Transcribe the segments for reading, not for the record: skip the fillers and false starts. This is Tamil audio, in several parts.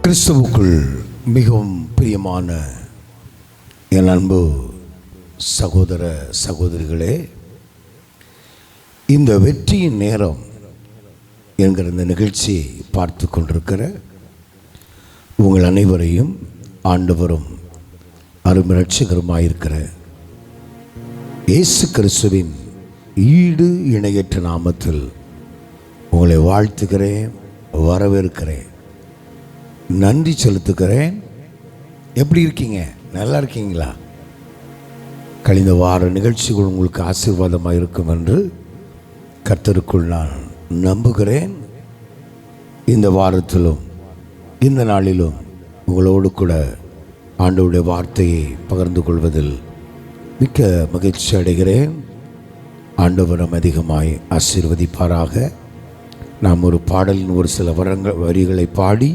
கிறிஸ்துவுக்குள் மிகவும் பிரியமான என் அன்பு சகோதர சகோதரிகளே, இந்த வெற்றியின் நேரம் என்கிற இந்த நிகழ்ச்சியை பார்த்து கொண்டிருக்கிற உங்கள் அனைவரையும் ஆண்டவரும் அருமை இரட்சகருமாயிருக்கிற இயேசு கிறிஸ்துவின் ஈடு இணையற்ற நாமத்தில் உங்களை வாழ்த்துகிறேன், வரவேற்கிறேன், நன்றி செலுத்துகிறேன். எப்படி இருக்கீங்க? நல்லா இருக்கீங்களா? கழிந்த வார நிகழ்ச்சிகள் உங்களுக்கு ஆசீர்வாதமாக இருக்கும் என்று கர்த்தருக்குள் நான் நம்புகிறேன். இந்த வாரத்திலும் இந்த நாளிலும் உங்களோடு கூட ஆண்டவருடைய வார்த்தையை பகிர்ந்து கொள்வதில் மிக்க மகிழ்ச்சி அடைகிறேன். ஆண்டவரம் அதிகமாய் ஆசீர்வதிப்பாராக. நாம் ஒரு பாடலின் ஒரு சில வரிகளை பாடி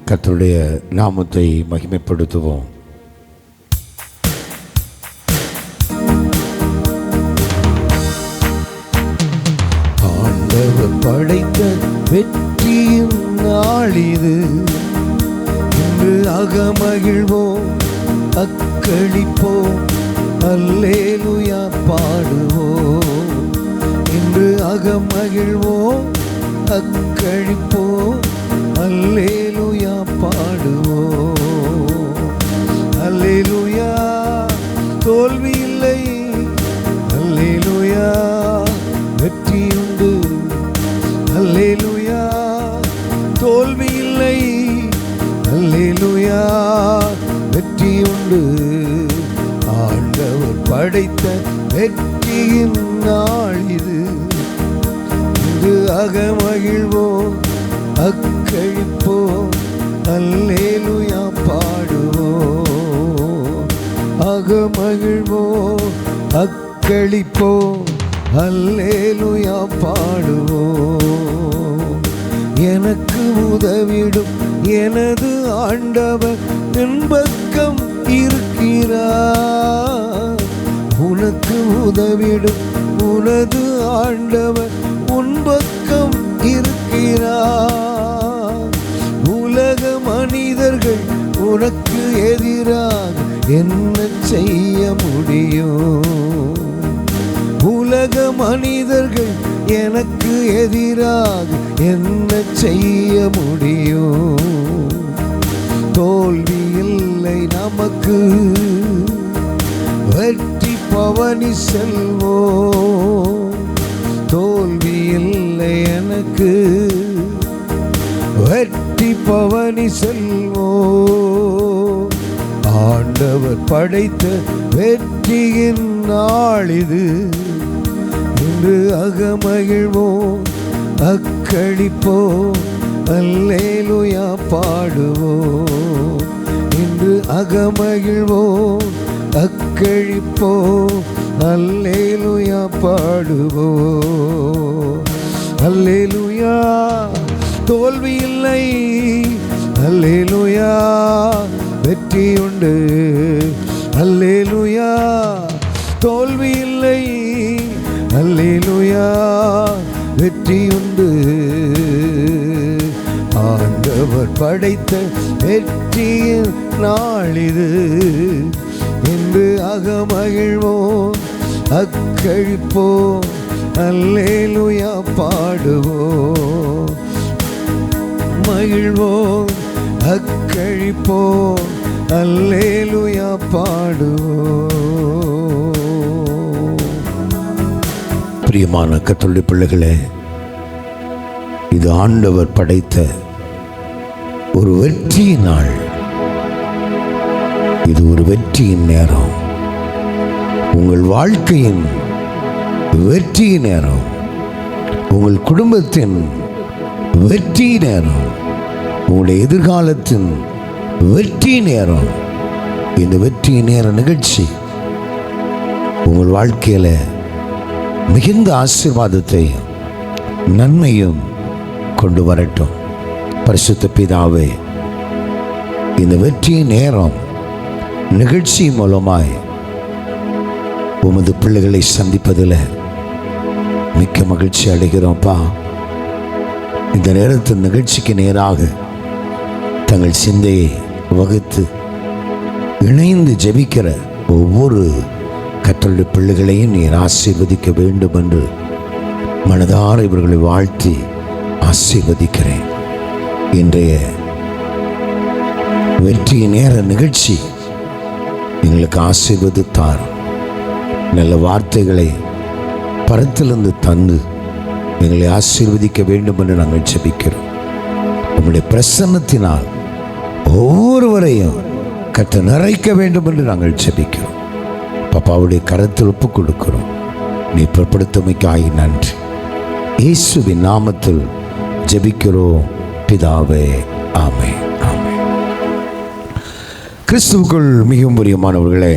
கர்த்தருடைய நாமத்தை மகிமைப்படுத்துவோம். ஆண்டவர் படைத்த வெற்றியின் நாளிது, இன்று அகமகிழ்வோம், அக்களிப்போம், அல்லேலூயா பாடுவோம். இன்று அகமகிழ்வோம், அக்களிப்போம், அல்லேலூயா பாடுவோம். அல்லேலூயா தோல்வி இல்லை, அல்லேலூயா வெற்றி உண்டு, அல்லேலூயா தோல்வி இல்லை, அல்லேலூயா வெற்றி உண்டு. ஆண்டவர் படைத்த வெற்றியின் நாள் இது, இன்று அகமகிழ்வோம், அக்களிப்போம், அல்லேலூயா பாடுவோம். அகமகிழ்வோம், அக்களிப்போம், அல்லேலூயா பாடுவோம். எனக்கு உதவிடும் எனது ஆண்டவர் என் பக்கம் இருக்கிறார். உனக்கு உதவிடும் உனது ஆண்டவர் உன் பக்கம் இருக்கிறார். உலக மனிதர்கள் உனக்கு எதிராக என்ன செய்ய முடியும்? உலக மனிதர்கள் எனக்கு எதிராக என்ன செய்ய முடியும்? தோல்வி இல்லை நமக்கு, வெற்றி பவனி செல்வோம். தோல்வி இல்லை எனக்கு, வெற்றி பவனி செல்வோம். ஆண்டவர் படைத்த வெற்றியின் நாள் இது, இன்று அகமகிழ்வோம், அக்களிப்போம், அல்லேலூயா பாடுவோம். இன்று அகமகிழ்வோம், அக்களிப்போம், அல்லேலூயா பாடுவோம். அல்லேலூயா தோல்வி இல்லை, அல்லேலூயா வெற்றி உண்டு, அல்லேலூயா தோல்வி இல்லை, அல்லேலூயா வெற்றி உண்டு. ஆண்டவர் படைத்த வெற்றியின் நாள் இது, இன்று அகமகிழ்வோம், அக்களிப்போம், அல்லேலூயா பாடுவோம். மகிழ்வோம், அக்களிப்போம், அல்லேலூயா பாடுவோம். பிரியமான கர்த்தருடைய பிள்ளைகளே, இது ஆண்டவர் படைத்த ஒரு வெற்றி நாள். இது ஒரு வெற்றியின் நேரம், உங்கள் வாழ்க்கையின் வெற்றி நேரம், உங்கள் குடும்பத்தின் வெற்றி நேரம், உங்களுடைய எதிர்காலத்தின் வெற்றி நேரம். இந்த வெற்றி நேர நிகழ்ச்சி உங்கள் வாழ்க்கையில் மிகுந்த ஆசீர்வாதத்தையும் நன்மையும் கொண்டு வரட்டும். பரிசுத்த பிதாவே, இந்த வெற்றி நேரம் நிகழ்ச்சி மூலமாய் உமது பிள்ளைகளை சந்திப்பதில் மிக்க மகிழ்ச்சி அடைகிறோம்ப்பா. இந்த நேரத்தின் நிகழ்ச்சிக்கு நேராக தங்கள் சிந்தையை வகுத்து இணைந்து ஜெபிக்கிற ஒவ்வொரு கர்த்தருடைய பிள்ளைகளையும் நீர் ஆசீர்வதிக்க வேண்டும் என்று மனதார இவர்களை வாழ்த்தி ஆசீர்வதிக்கிறேன். இன்றைய வெற்றி நேர நிகழ்ச்சி எங்களுக்கு ஆசீர்வதித்தார். நல்ல வார்த்தைகளை பரத்திலிருந்து தந்து எங்களை ஆசீர்வதிக்க வேண்டும் என்று நாங்கள் ஜெபிக்கிறோம். உங்களுடைய பிரசன்னத்தினால் ஒவ்வொருவரையும் கர்த்தர் நிறைக்க வேண்டும் என்று நாங்கள் ஜெபிக்கிறோம். பாப்பாவுடைய கரத்தில் ஒப்பு கொடுக்கிறோம். நீ புறப்படுத்தமைக்காய் நன்றி. இயேசுவின் நாமத்தில் ஜெபிக்கிறோம் பிதாவே, ஆமென், ஆமென். கிறிஸ்துவுக்குள் மிகவும் பிரியமானவர்களே,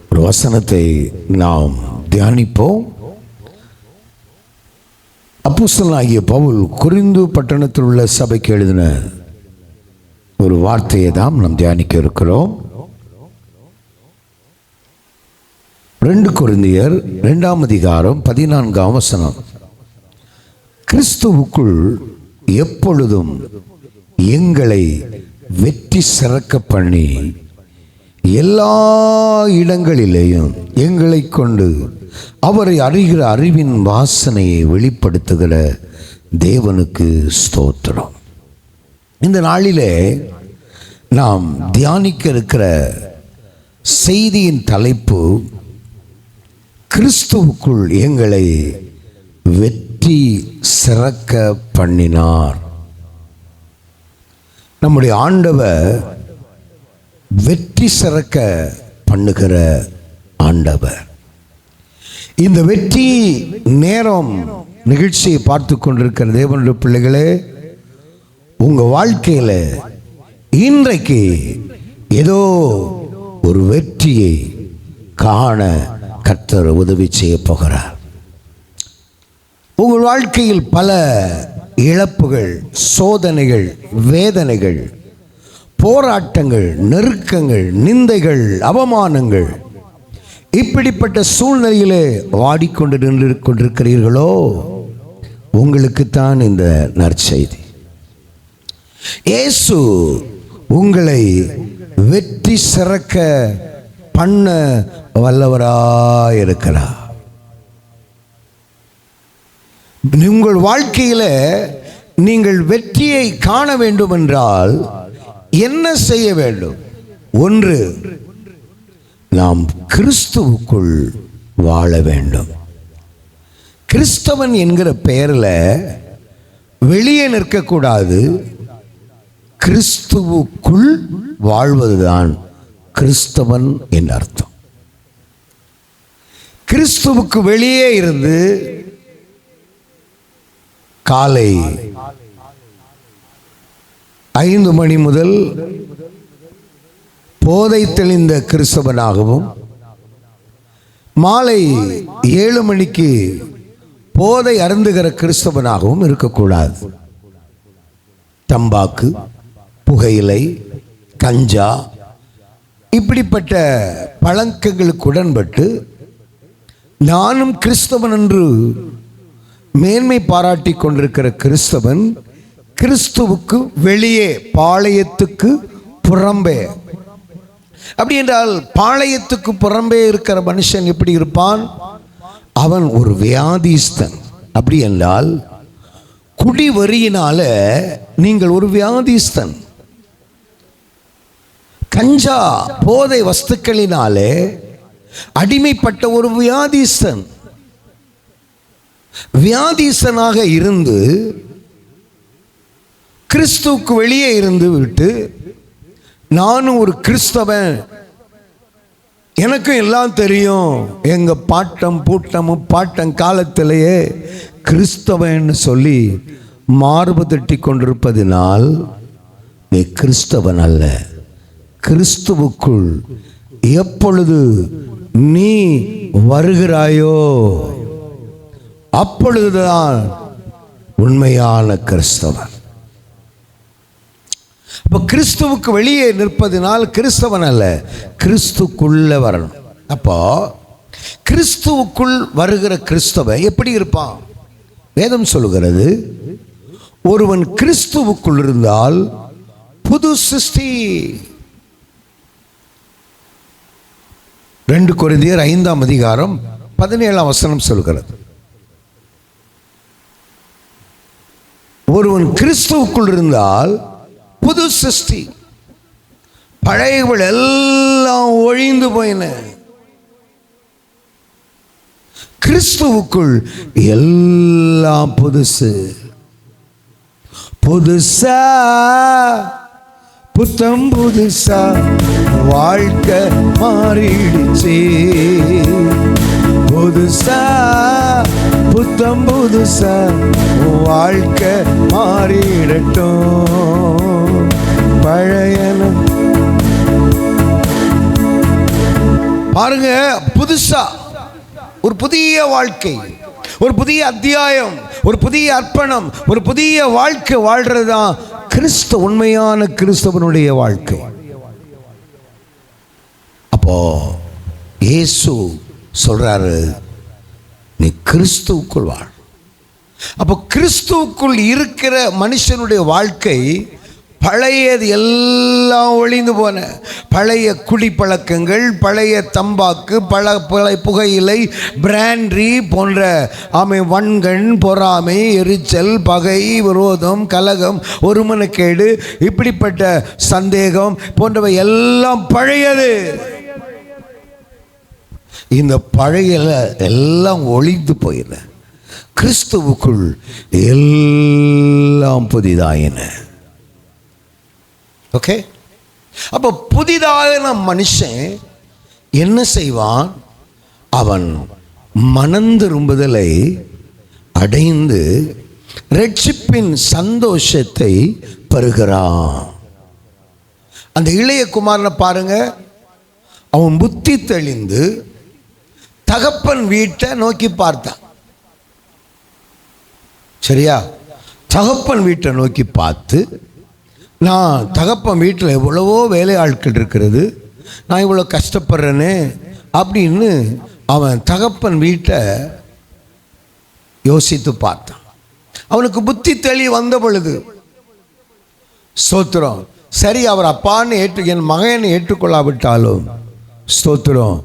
ஒரு வசனத்தை நாம் தியானிப்போம். அப்போஸ்தலனாகிய பவுல் கொரிந்து பட்டணத்தில் உள்ள சபைக்கு எழுதின ஒரு வார்த்தையை தான் நாம் தியானிக்க இருக்கிறோம். 2 கொரிந்தியர் 2ஆம் அதிகாரம் 14ஆம் வசனம். கிறிஸ்துவுக்குள் எப்பொழுதும் எங்களை வெற்றி சிறக்க பண்ணி எல்லா இடங்களிலேயும் எங்களை கொண்டு அவரை அறிகிற அறிவின் வாசனையை வெளிப்படுத்துகிற தேவனுக்கு ஸ்தோத்திரம். இந்த நாளிலே நாம் தியானிக்க இருக்கிற செய்தியின் தலைப்பு கிறிஸ்துவுக்குள் எங்களை வெற்றி சிறக்க பண்ணினார். நம்முடைய ஆண்டவர் வெற்றி சிறக்க பண்ணுகிற ஆண்டவர். இந்த வெற்றி நேரம் நிகழ்ச்சியை பார்த்து கொண்டிருக்கிற தேவனுடைய பிள்ளைகளே, உங்கள் வாழ்க்கையில் இன்றைக்கு ஏதோ ஒரு வெற்றியை காண கர்த்தர் உதவி செய்ய போகிறார். உங்கள் வாழ்க்கையில் பல இழப்புகள், சோதனைகள், வேதனைகள், போராட்டங்கள், நெருக்கங்கள், நிந்தைகள், அவமானங்கள், இப்படிப்பட்ட சூழ்நிலையிலே வாடிக்கொண்டு நின்று கொண்டிருக்கிறீர்களோ, உங்களுக்குத்தான் இந்த நற்செய்தி. இயேசு உங்களை வெற்றி சிறக்க பண்ண வல்லவராயிருக்கிறார். உங்கள் வாழ்க்கையில் நீங்கள் வெற்றியை காண வேண்டும் என்றால் என்ன செய்ய வேண்டும்? 1, நாம் கிறிஸ்துவுக்குள் வாழ வேண்டும். கிறிஸ்தவன் என்கிற பெயரில் வெளியே நிற்கக்கூடாது. கிறிஸ்துவுக்குள் வாழ்வதுதான் கிறிஸ்தவன் என்ற அர்த்தம். கிறிஸ்துவுக்கு வெளியே இருந்து காலை 5 மணி முதல் போதை தெளிந்த கிறிஸ்தவனாகவும், மாலை 7 மணிக்கு போதை அருந்துகிற கிறிஸ்தவனாகவும் இருக்கக்கூடாது. தம்பாக்கு, புகையிலை, கஞ்சா, இப்படிப்பட்ட பழக்கங்களுக்கு உடன்பட்டு நானும் கிறிஸ்தவன் என்று மேன்மை பாராட்டி கொண்டிருக்கிற கிறிஸ்தவன் கிறிஸ்துவுக்கு வெளியே, பாளையத்துக்கு புறம்பே. அப்படி என்றால் பாளையத்துக்கு புறம்பே இருக்கிற மனுஷன் எப்படி இருப்பான்? அவன் ஒரு வியாதிஸ்தன். அப்படி என்றால் குடி வரியினால நீங்கள் ஒரு வியாதிஸ்தன். கஞ்சா போதை வஸ்துக்களினாலே அடிமைப்பட்ட ஒரு வியாதிஸ்தன். வியாதிஸ்தனாக இருந்து கிறிஸ்துவுக்கு வெளியே இருந்து விட்டு நானும் ஒரு கிறிஸ்தவன், எனக்கும் எல்லாம் தெரியும், எங்க பாட்டம் பூட்டமும் பாட்டம் காலத்திலேயே கிறிஸ்தவன் சொல்லி மார்பு தட்டி கொண்டிருப்பதினால் நீ கிறிஸ்தவன் அல்ல. கிறிஸ்துவுக்குள் எப்பொழுது நீ வருகிறாயோ அப்பொழுதுதான் உண்மையான கிறிஸ்தவன். அப்போ கிறிஸ்துவுக்கு வெளியே நிற்பதினால் கிறிஸ்தவன் அல்ல, கிறிஸ்துக்குள்ள வரணும். அப்போ கிறிஸ்துவுக்குள் வருகிற கிறிஸ்தவன் எப்படி இருப்பான்? வேதம் சொல்லுகிறது, ஒருவன் கிறிஸ்துவுக்குள் இருந்தால் புது சிருஷ்டி. 2 கொரிந்தியர் 5:17 சொல்கிறது, ஒருவன் கிறிஸ்துவுக்குள் இருந்தால் புது சிருஷ்டி, பழையவள் எல்லாம் ஒழிந்து போயின, கிறிஸ்துவுக்குள் எல்லாம் புதுசு. புதுசா புத்தம் புதுசா வாழ்க்கை மாறிடுச்சு. புதுசா புத்தம் புதுசா வாழ்க்கை மாறிடட்டும். பழையன பாருங்க, புதுசா ஒரு புதிய வாழ்க்கை, ஒரு புதிய அத்தியாயம், ஒரு புதிய அர்ப்பணம், ஒரு புதிய வாழ்க்கை வாழ்றது தான் கிறிஸ்து, உண்மையான கிறிஸ்தவனுடைய வாழ்க்கை. அப்போ இயேசு சொல்றாரு, நீ கிறிஸ்துவுக்குள் வாழ். அப்போ கிறிஸ்துவுக்குள் இருக்கிற மனுஷனுடைய வாழ்க்கை பழையது எல்லாம் ஒழிந்து போன பழைய குடிப்பழக்கங்கள், பழைய தம்பாக்கு, பழைய புகையிலை, பிராண்ட்ரி போன்ற வன்கண், பொறாமை, எரிச்சல், பகை, விரோதம், கலகம், ஒருமனக்கேடு, இப்படிப்பட்ட சந்தேகம் போன்றவை எல்லாம் பழையது. இந்த பழைய எல்லாம் ஒழிந்து போயின, கிறிஸ்துவுக்குள் எல்லாம் புதிதாயின. ஓகே, அப்போ புதிதாக மனுஷன் என்ன செய்வான்? அவன் மனந்திரும்புதலை அடைந்து ரட்சிப்பின் சந்தோஷத்தை பெறுகிறான். அந்த இளைய குமாரனை பாருங்க, அவன் புத்தி தெளிந்து தகப்பன் வீட்டை நோக்கி பார்த்தான். சரியா? தகப்பன் வீட்டை நோக்கி பார்த்து, நான் தகப்பன் வீட்டில் எவ்வளவோ வேலை ஆட்கள் இருக்கிறது, நான் இவ்வளோ கஷ்டப்படுறேனே அப்படின்னு அவன் தகப்பன் வீட்டை யோசித்து பார்த்தான். அவனுக்கு புத்தி தெளி வந்த பொழுது, ஸ்தோத்திரம், சரி அவர் அப்பான்னு என் மகனை ஏற்றுக்கொள்ளாவிட்டாலும் ஸ்தோத்திரம்,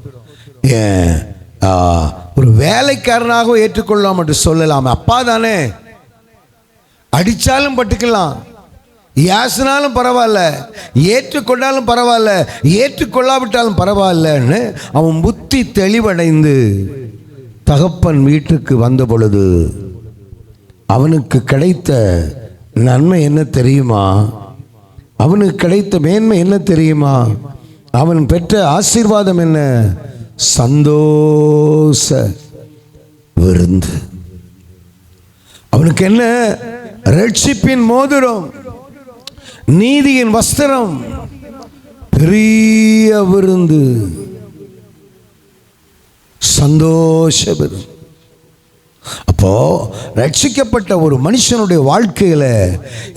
ஒரு வேலைக்காரனாக ஏற்றுக்கொள்ளலாம் என்று சொல்லலாம். அப்பா தானே, அடித்தாலும் பட்டுக்கலாம், யாசினாலும் பரவாயில்ல, ஏற்றுக்கொண்டாலும் பரவாயில்ல, ஏற்றுக்கொள்ளாவிட்டாலும் பரவாயில்லன்னு அவன் புத்தி தெளிவடைந்து தகப்பன் வீட்டுக்கு வந்த பொழுது அவனுக்கு கிடைத்த நன்மை என்ன தெரியுமா? அவனுக்கு கிடைத்த மேன்மை என்ன தெரியுமா? அவன் பெற்ற ஆசீர்வாதம் என்ன? சந்தோஷ விருந்து. அவனுக்கு என்ன? ரட்சிப்பின் மோதிரம், நீதியின் வஸ்திரம், பெரிய விருந்து, சந்தோஷ விருந்து. அப்போ ரட்சிக்கப்பட்ட ஒரு மனுஷனுடைய வாழ்க்கையில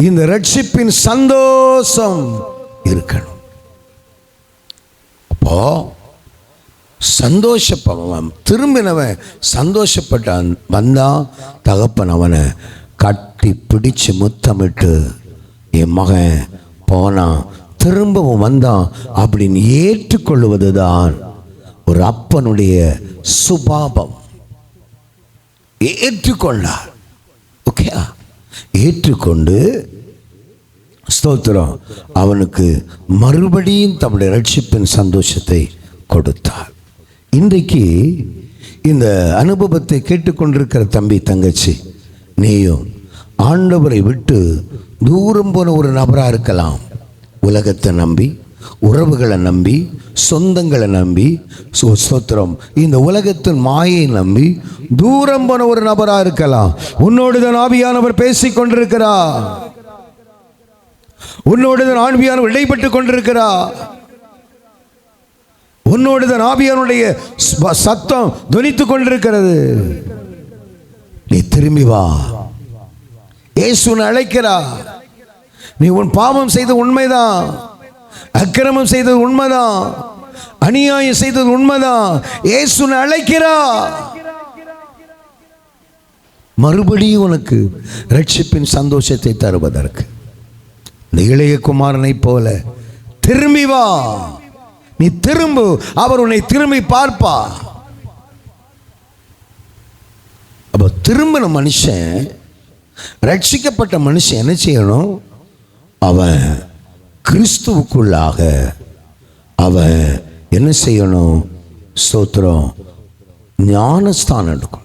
இந்த ரட்சிப்பின் சந்தோஷம் இருக்கணும். அப்போ சந்தோஷப்பவன் திரும்பினவன் சந்தோஷப்பட்டான், வந்தான், தகப்பன் அவனை கட்டி பிடிச்சு முத்தமிட்டு, என் மகன் போனான், திரும்பவும் வந்தான் அப்படின்னு ஏற்றுக்கொள்வது தான் ஒரு அப்பனுடைய சுபாவம். ஏற்றுக்கொண்டார். ஓகே, ஏற்றுக்கொண்டு ஸ்தோத்திரம், அவனுக்கு மறுபடியும் தம்முடைய ரட்சிப்பின் சந்தோஷத்தை கொடுத்தார். இன்றைக்கு இந்த அனுபவத்தை கேட்டுக்கொண்டிருக்கிற தம்பி, தங்கச்சி, நீயும் ஆண்டவரை விட்டு தூரம் போன ஒரு நபராக இருக்கலாம். உலகத்தை நம்பி, உறவுகளை நம்பி, சொந்தங்களை நம்பி, ஸ்தோத்திரம், இந்த உலகத்தின் மாயை நம்பி தூரம் போன ஒரு நபராக இருக்கலாம். உன்னோடு தான் ஆவியானவர் பேசிக் கொண்டிருக்கிறார். உன்னோடு தான் ஆவியானவர் இடைப்பட்டு கொண்டிருக்கிறார். உன்னோடு தான் ஆவியானுடைய சத்தம் துணித்துக் கொண்டிருக்கிறது. நீ திரும்பி வா, இயேசு அழைக்கிறா. நீ உன் பாவம் செய்த உண்மைதான், அக்கிரமம் செய்தது உண்மைதான், அநியாயம் செய்தது உண்மைதான். இயேசு அழைக்கிறா. மறுபடியும் உனக்கு ரட்சிப்பின் சந்தோஷத்தை தருவதற்கு இந்த இளைய குமாரனை போல திரும்பி வா, நீ திரும்பு, அவர் உன்னை திரும்பி பார்ப்பா. அப்போ திரும்பின மனுஷன், ரட்சிக்கப்பட்ட மனுஷன் என்ன செய்யணும்? அவன் கிறிஸ்துவுக்குள்ளாக அவன் என்ன செய்யணும்? ஸ்தோத்திரம், ஞானஸ்தானம் எடுக்கும்.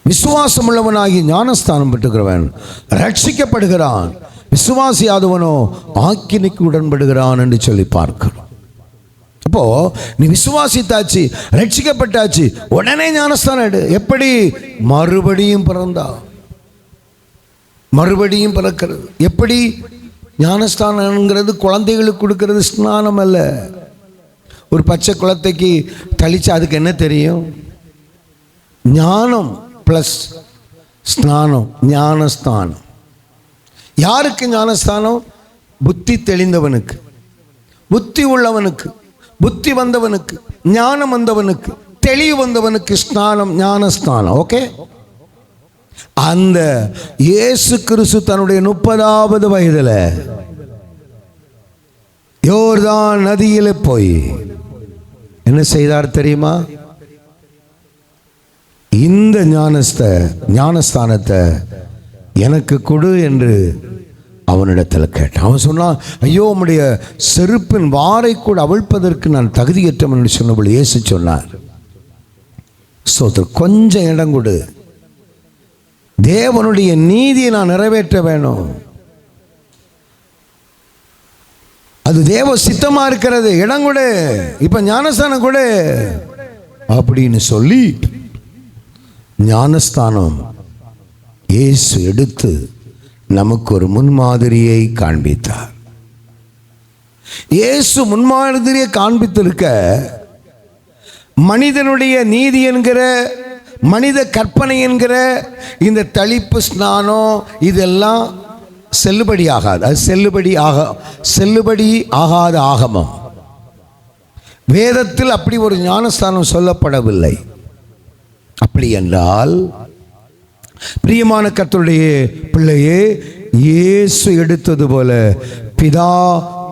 விசுவாசம் உள்ளவனாகி ஞானஸ்தானம் பெற்றுகிறவன் ரட்சிக்கப்படுகிறான். விசுவாசியாதவனோ ஆக்கினைக்கு உடன்படுகிறான் என்று சொல்லி பார்க்கிறோம். அப்போ நீ விசுவாசித்தாச்சு, ரட்சிக்கப்பட்டாச்சு, உடனே ஞானஸ்தானம் எடு. எப்படி? மறுபடியும் பிறந்தா, மறுபடியும் பிறக்கிறது. எப்படி? ஞானஸ்தானங்கிறது குழந்தைகளுக்கு கொடுக்கிறது ஸ்நானம் அல்ல. ஒரு பச்சை குழந்தைக்கு தளிச்சா அதுக்கு என்ன தெரியும்? ஞானம் பிளஸ் ஸ்நானம், ஞானஸ்தானம். யாருக்கு ஞானஸ்தானம்? புத்தி தெளிந்தவனுக்கு, புத்தி உள்ளவனுக்கு, புத்தி வந்தவனுக்கு, ஞானம் வந்தவனுக்கு, தெளிவு வந்தவனுக்கு ஸ்நானம், ஞானஸ்தானம். ஓகே. அந்த இயேசு கிறிஸ்து தன்னுடைய 30வது வயதில் யோர்தான் நதியில் போய் என்ன செய்தார் தெரியுமா? இந்த ஞானஸ்தானத்தை எனக்கு கொடு என்று அவனிடத்தில் கேட்டான். அவன் சொன்னான், ஐயோ, உம்முடைய செருப்பின் வாரை கூட அவிழ்ப்பதற்கு நான் தகுதியற்றவன் என்று சொன்னபோது இயேசு சொன்னார், கொஞ்சம் இடம் கொடு, தேவனுடைய நீதியை நான் நிறைவேற்ற வேணும், அது தேவ சித்தமா இருக்கிறது, இடம் கொடு, இப்ப ஞானஸ்தானம் கொடு அப்படின்னு சொல்லி ஞானஸ்தானம் இயேசு எடுத்து நமக்கு ஒரு முன்மாதிரியை காண்பித்தார். இயேசு முன்மாதிரியை காண்பித்திருக்க மனிதனுடைய நீதி என்கிற, மனித கற்பனை என்கிற இந்த தளிப்பு ஸ்நானம் இதெல்லாம் செல்லுபடி ஆகாது. அது செல்லுபடி ஆகாத ஆகமம். வேதத்தில் அப்படி ஒரு ஞானஸ்தானம் சொல்லப்படவில்லை. அப்படி என்றால் பிரியமான கர்த்தருடைய பிள்ளையே, இயேசு எடுத்தது போல பிதா,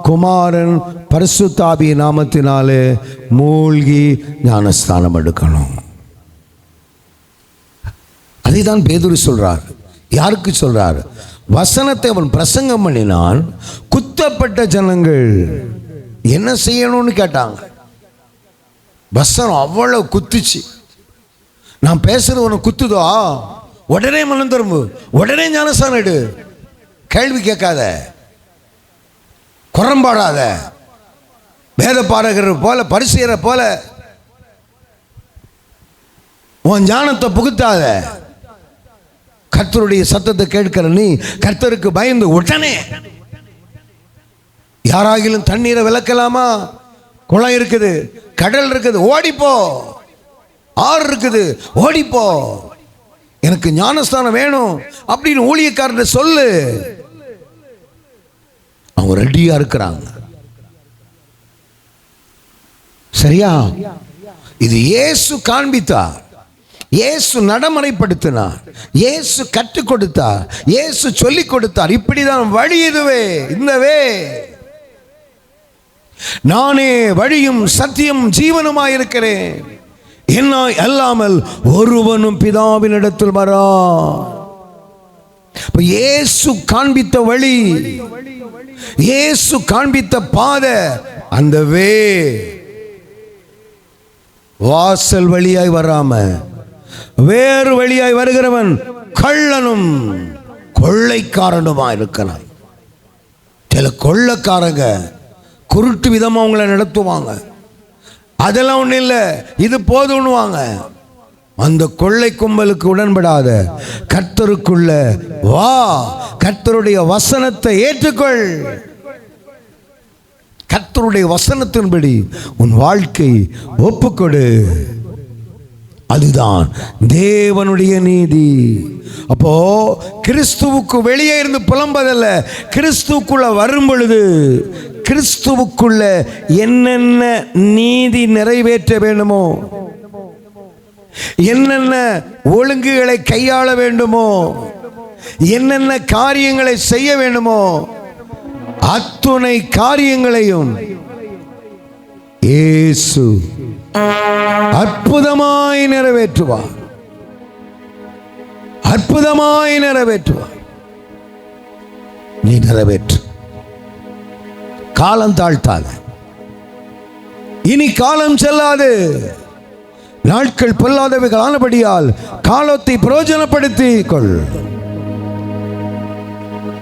குமாரன், பரிசுத்த ஆவிய நாமத்தினாலே மூழ்கி ஞானஸ்தானம் எடுக்கணும். அதைதான் பேதுரு சொல்றார். யாருக்கு சொல்றார்? வசனத்தை அவன் பிரசங்கம் பண்ணினான். குத்தப்பட்ட ஜனங்கள் என்ன செய்யணும்னு கேட்டாங்க. வசனம் அவ்வளவு குத்துச்சு. நான் பேசுறது உனக்கு குத்துதோ, உடனே மனம் திரும்பு, உடனே ஞானஸ்தானம் எடு, கேள்வி கேட்காத, குறம்பாடாத, வேத பாரகர் போல, பரிசேயரை போல உன் ஞானத்தை புகுத்தாத. கர்த்தருடைய சத்தத்தை கேட்கிற நீ கர்த்தருக்கு பயந்து உடனே, யாராகிலும் தண்ணீரை விளக்கலாமா? குளம் இருக்குது, கடல் இருக்குது, ஓடிப்போ. ஆறு இருக்குது, ஓடிப்போ. எனக்கு ஞானஸ்தானம் வேணும் அப்படின்னு ஊழியக்காரன் சொல்லு. அவங்க ரெடியா இருக்கிறாங்க. சரியா? இது இயேசு காண்பித்தார், இயேசு நடைமுறைப்படுத்தினார், இயேசு கற்றுக் கொடுத்தார், இயேசு சொல்லிக் கொடுத்தார். இப்படிதான் வழி, இதுவே இந்தவே. நானே வழியும் சத்தியம் ஜீவனுமாயிருக்கிறேன், என்ன அல்லாமல் ஒருவனும் பிதாவினிடத்தில் வரா. இயேசு காண்பித்த வழி, இயேசு காண்பித்த பாதை, அந்த வாசல் வழியாய் வராம வேறு வழியாய் வருகிறவன் கள்ளனும் கொள்ளைக்காரனுமா இருக்கிறான். சில கொள்ளைக்காரங்க குருட்டு விதமா உங்களை நடத்துவாங்க. அதெல்லாம் ஒன்றும் இல்லை, இது போதும்னுவாங்க. அந்த கொள்ளை கும்பலுக்கு உடன்படாத, கர்த்தருக்குள்ள வா, கர்த்தருடைய வசனத்தை ஏற்றுக்கொள், கர்த்தருடைய வசனத்தின்படி உன் வாழ்க்கை ஒப்புக்கொடு. அதுதான் தேவனுடைய நீதி. அப்போ கிறிஸ்துவுக்கு வெளியே இருந்து புலம்பதல்ல, கிறிஸ்துவுக்குள்ள வரும் பொழுது கிறிஸ்துவுக்குள்ள என்னென்ன நீதி நிறைவேற்ற வேண்டுமோ, என்னென்ன ஒழுங்குகளை கையாள வேண்டுமோ, என்னென்ன காரியங்களை செய்ய வேண்டுமோ அத்துணை காரியங்களையும் இயேசு அற்புதமாய் நிறைவேற்றுவார். அற்புதமாய் நிறைவேற்றுவார். நீ நிறைவேற்று. காலம் தாழ்த்தாத. இனி காலம் செல்லாது. நாட்கள் பொல்லாதவைகள் ஆனபடியால் காலத்தை பிரயோஜனப்படுத்திக் கொள்.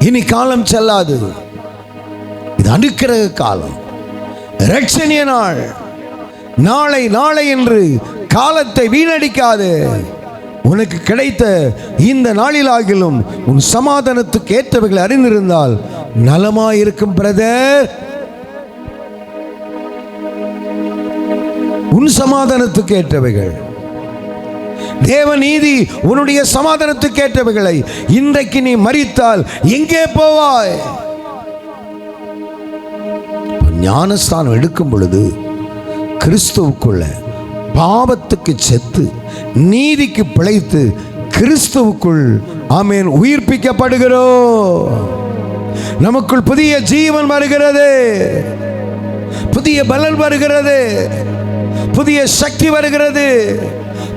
இனி காலம் செல்லாது. இது அனுக்கிரக காலம், இரட்சணிய நாள். நாளை நாளை என்று காலத்தை வீணடிக்காது. உனக்கு கிடைத்த இந்த நாளிலாகிலும் உன் சமாதானத்துக்கு ஏற்றவைகளை அறிந்திருந்தால் நலமாயிருக்கும் பிரதர். உன் சமாதானத்துக்கு ஏற்றவைகள், தேவ நீதி உன்னுடைய சமாதானத்துக்கு ஏற்றவைகளை இன்றைக்கு நீ மரித்தால் எங்கே போவாய்? ஞானஸ்தானம் எடுக்கும் பொழுது கிறிஸ்துவுக்குள்ள பாவத்துக்கு செத்து நீதிக்கு பிழைத்து கிறிஸ்துவுக்குள் ஆமென் உயிர்ப்பிக்கப்படுகிறோம். நமக்குள் புதிய ஜீவன் வருகிறது, புதிய பலன் வருகிறது, புதிய சக்தி வருகிறது,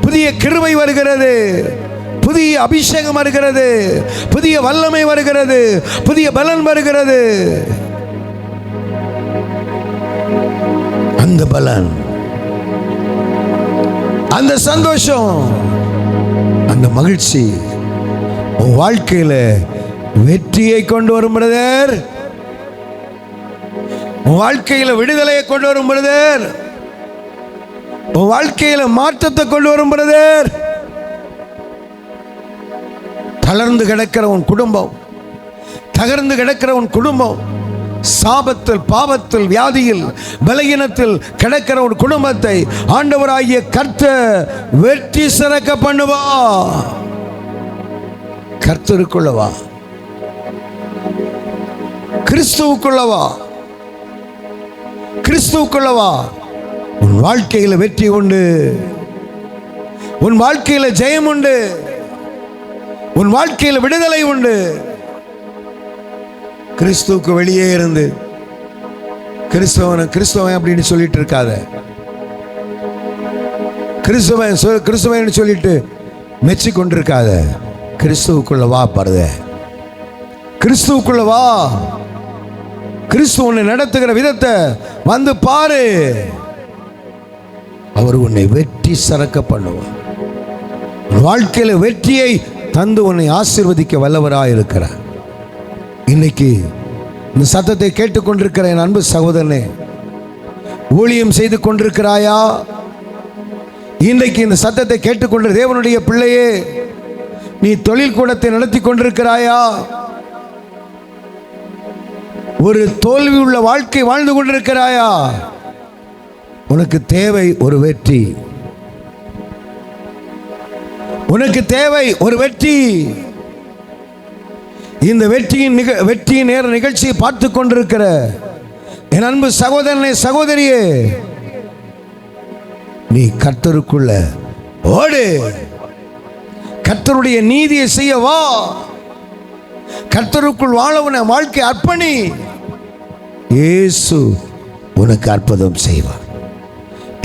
புதிய கிருபை வருகிறது, புதிய அபிஷேகம் வருகிறது, புதிய வல்லமை வருகிறது, புதிய பலன் வருகிறது. அந்த பலன், அந்த சந்தோஷம், அந்த மகிழ்ச்சி உன் வாழ்க்கையில வெற்றியை கொண்டு வரும் பிரதர். உன் வாழ்க்கையில விடுதலையை கொண்டு வரும் பிரதர். உன் வாழ்க்கையில மாற்றத்தை கொண்டு வரும் பிரதர். தளர்ந்து கிடக்கிற உன் குடும்பம், தகர்ந்து கிடக்கிற உன் குடும்பம், சாபத்தில் பாவத்தில் வியாதியில் பலகீனத்தில் கிடக்கிற ஒரு குடும்பத்தை ஆண்டவராகிய கர்த்தர் வெற்றி சிறக்க பண்ணுவா. கர்த்தருக்குள்ளவா, கிறிஸ்துவுக்குள்ளவா, கிறிஸ்துவுக்குள்ளவா. உன் வாழ்க்கையில வெற்றி உண்டு, உன் வாழ்க்கையில ஜெயம் உண்டு, உன் வாழ்க்கையில விடுதலை உண்டு. கிறிஸ்துவுக்கு வெளியே இருந்து கிறிஸ்தவன் அப்படின்னு சொல்லிட்டு இருக்காத. கிறிஸ்தவன் சொல்லிட்டு மெச்சு கொண்டிருக்காத. கிறிஸ்துவுக்குள்ள வா பாருங்க. கிறிஸ்துவுக்குள்ள வா. கிறிஸ்து உன்னை நடத்துகிற விதத்தை வந்து பாரு. அவர் உன்னை வெற்றி சிறக்க பண்ணுவார். வாழ்க்கையில வெற்றியை தந்து உன்னை ஆசீர்வதிக்க வல்லவராய் இருக்கிறார். இன்னைக்கு இந்த சத்தத்தை கேட்டுக்கொண்டிருக்கிற என் அன்பு சகோதரனே, ஊழியம் செய்து கொண்டிருக்கிறாயா? இன்றைக்கு இந்த சத்தத்தை கேட்டுக்கொண்டு தேவனுடைய பிள்ளையே, நீ தொழில் கூடத்தை நடத்தி கொண்டிருக்கிறாயா? ஒரு தோல்வி உள்ள வாழ்க்கை வாழ்ந்து கொண்டிருக்கிறாயா? உனக்கு தேவை ஒரு வெற்றி. உனக்கு தேவை ஒரு வெற்றி. இந்த வெற்றியின் நேர நிகழ்ச்சியை பார்த்து கொண்டிருக்கிற என் அன்பு சகோதரனே, சகோதரியே, நீ கர்த்தருக்குள்ள ஓடு. கர்த்தருடைய நீதியை செய்ய வா. கர்த்தருக்குள் வாழ உன வாழ்க்கை அர்ப்பணி. இயேசு உனக்கு அற்புதம் செய்வார்.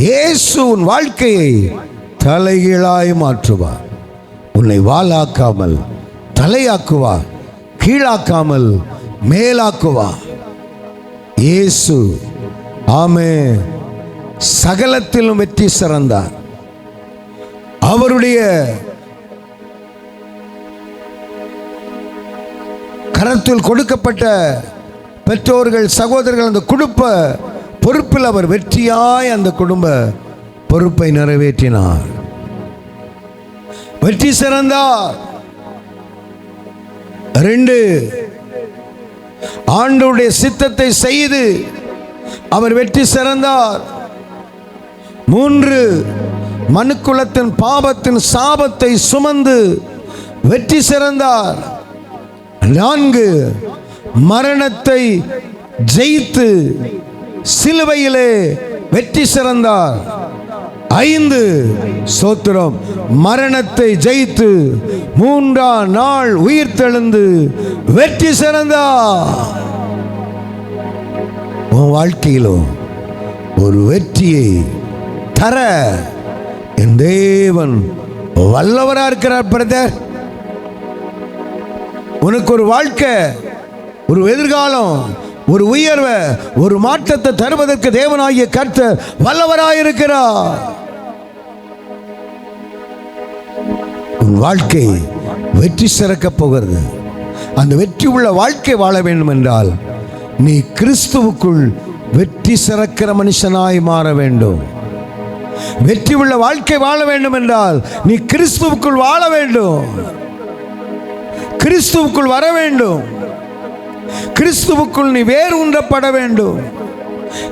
இயேசு உன் வாழ்க்கையை தலைகீழாய் மாற்றுவார். உன்னை வாளாக்காமல் தலையாக்குவார், கீழாக்காமல் மேலாக்குவார். இயேசு ஆமென் சகலத்திலும் வெற்றி சிறந்தார். அவருடைய கரத்தில் கொடுக்கப்பட்ட பெற்றோர்கள், சகோதரர்கள், அந்த குடும்ப பொறுப்பில் அவர் வெற்றியாய் அந்த குடும்ப பொறுப்பை நிறைவேற்றினார். வெற்றி சிறந்தார். 2, ஆண்டவருடைய சித்தத்தை செய்து அவர் வெற்றி சிறந்தார். 3, மனுக்குலத்தின் பாவத்தின் சாபத்தை சுமந்து வெற்றி சிறந்தார். 4, மரணத்தை ஜெயித்து சிலுவையிலே வெற்றி சிறந்தார். 5 ஸ்தோத்திரம், மரணத்தை ஜெயித்து 3ஆம் நாள் உயிர் தெழுந்து வெற்றி சிறந்தார். உன் வாழ்க்கையிலும் ஒரு வெற்றியை தர என் தேவன் வல்லவரா இருக்கிறார். பிரதர், உனக்கு ஒரு வாழ்க்கை, ஒரு எதிர்காலம், ஒரு உயர்வை, ஒரு மாற்றத்தை தருவதற்கு தேவனாகிய கர்த்தர் வல்லவராயிருக்கிறார். உன் வாழ்க்கை வெற்றி சிறக்க போகிறது. அந்த வெற்றி உள்ள வாழ்க்கை வாழ வேண்டும் என்றால் நீ கிறிஸ்துவுக்குள் வெற்றி சிறக்கிற மனுஷனாய் மாற வேண்டும். வெற்றி உள்ள வாழ்க்கை வாழ வேண்டும் என்றால் நீ கிறிஸ்துவுக்குள் வாழ வேண்டும், கிறிஸ்துவுக்குள் வர வேண்டும், கிறிஸ்துவுக்குள் நீ வேறு ஊன்றப்பட வேண்டும்,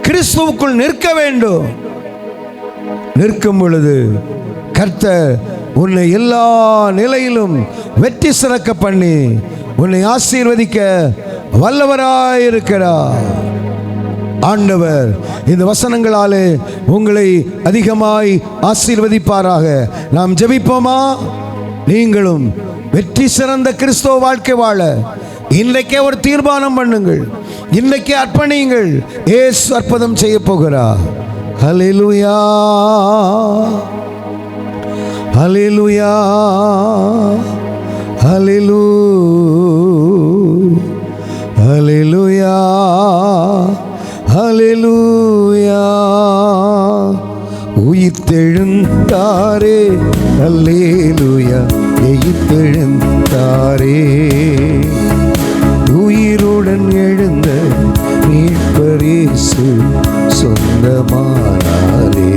கிறிஸ்துவுக்குள் நிற்க வேண்டும். நிற்கும் பொழுது கர்த்தர் உன்னை எல்லா நிலையிலும் வெற்றி சிறக்க பண்ணி உன்னை ஆசீர்வதிக்க வல்லவராயிருக்கிறார். ஆண்டவர் இந்த வசனங்களாலே உங்களை அதிகமாய் ஆசீர்வதிப்பாராக. நாம் ஜெபிப்போமா? நீங்களும் வெற்றி சிறந்த கிறிஸ்தவ வாழ்க்கை வாழ இன்றைக்கே ஒரு தீர்மானம் பண்ணுங்கள், இன்றைக்கே அர்ப்பணியுங்கள். இயேசு அற்புதம் செய்ய போகிறார். ஹல்லேலூயா, ஹல்லேலூயா, ஹல்லேலூயா, ஹல்லேலூயா. உயிர்த்தெழுந்தாரே, அல்லேலூயா, உயிர்த்தெழுந்தாரே. உயிருடன் எழுந்த மீட்பர் இயேசு சொந்தமானாரே.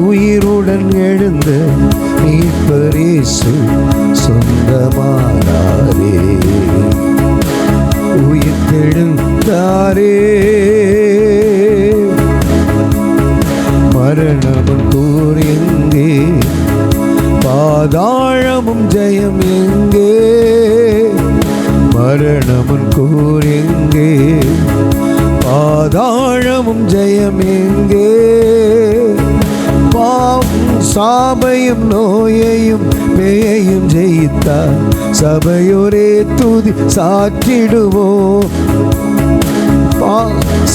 உயிருடன் எழுந்த மீட்பர் இயேசு சொந்தமானாரே. உயிர்த்தெழுந்தாரே. மரணமும் கூர் எங்கே, பாதாளமும் ஜெயம் எங்கே? மரணமும் கூர் எங்கே, பாதாளமும் ஜெயம் எங்கே? பாவம் சாபையும் நோயையும் பேயையும் ஜெயித்தார் சபையோரே துதி சாற்றிடுவோம்.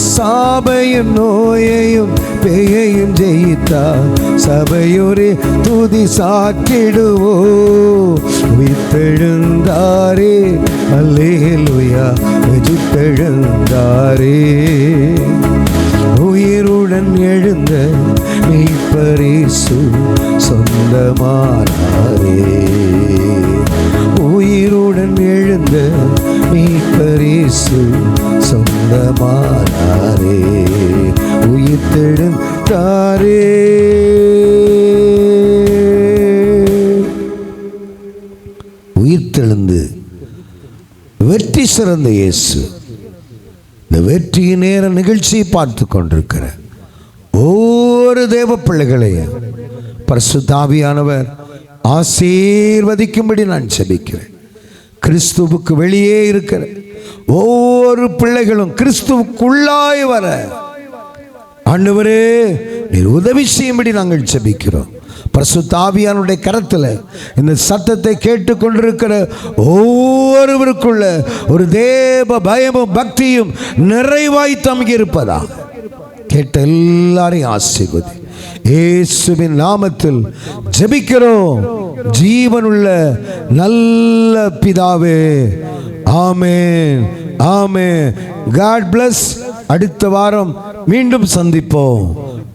சாபையும் நோயையும் பேயையும் ஜெயித்தார் சபையோரே துதி சாற்றிடுவோம். உயிர்த்தெழுந்தாரே, அல்லேலூயா, உயிர்த்தெழுந்தாரே. உயிருடன் எழுந்த மீட்பர் இயேசு சொந்தமானாரே. உயிருடன் எழுந்த மீட்பர் இயேசு சொந்தமானாரே. உயிர்த்தெழுந்தாரே. உயிர்த்தெழுந்து வெற்றி சிறந்த இயேசு இந்த வெற்றியின் நேர நிகழ்ச்சியை பார்த்து கொண்டிருக்கிற ஒவ்வொரு தேவ பிள்ளைகளையும் பரிசுத்த ஆவியானவர் ஆசீர்வதிக்கும்படி நான் ஜெபிக்கிறேன். கிறிஸ்துவுக்கு வெளியே இருக்கிற ஒவ்வொரு பிள்ளைகளும் கிறிஸ்துவுக்குள்ளாய் வர ஆண்டவரே நீர் உதவி செய்யும்படி நாங்கள் ஜெபிக்கிறோம். பரிசுத்த ஆவியானுடைய கரத்தில் இந்த சத்தத்தை கேட்டுக்கொண்டிருக்கிற ஒவ்வொருவருக்குள்ள ஒரு தேவ பயமும் பக்தியும் நிறைவாய் தங்கி இருப்பதா கேட்ட எல்லாரையும் ஆசீர்வதி. இயேசுவின் நாமத்தில் ஜெபிக்கிறோம் ஜீவனுள்ள நல்ல பிதாவே. Amen, amen. God bless. அடுத்த வாரம் மீண்டும் சந்திப்போம்.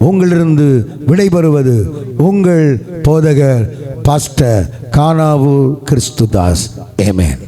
உங்களிலிருந்து விடைபெறுவது உங்கள் போதகர் பாஸ்டர் கானாவூர் கிறிஸ்துதாஸ். ஆமென்.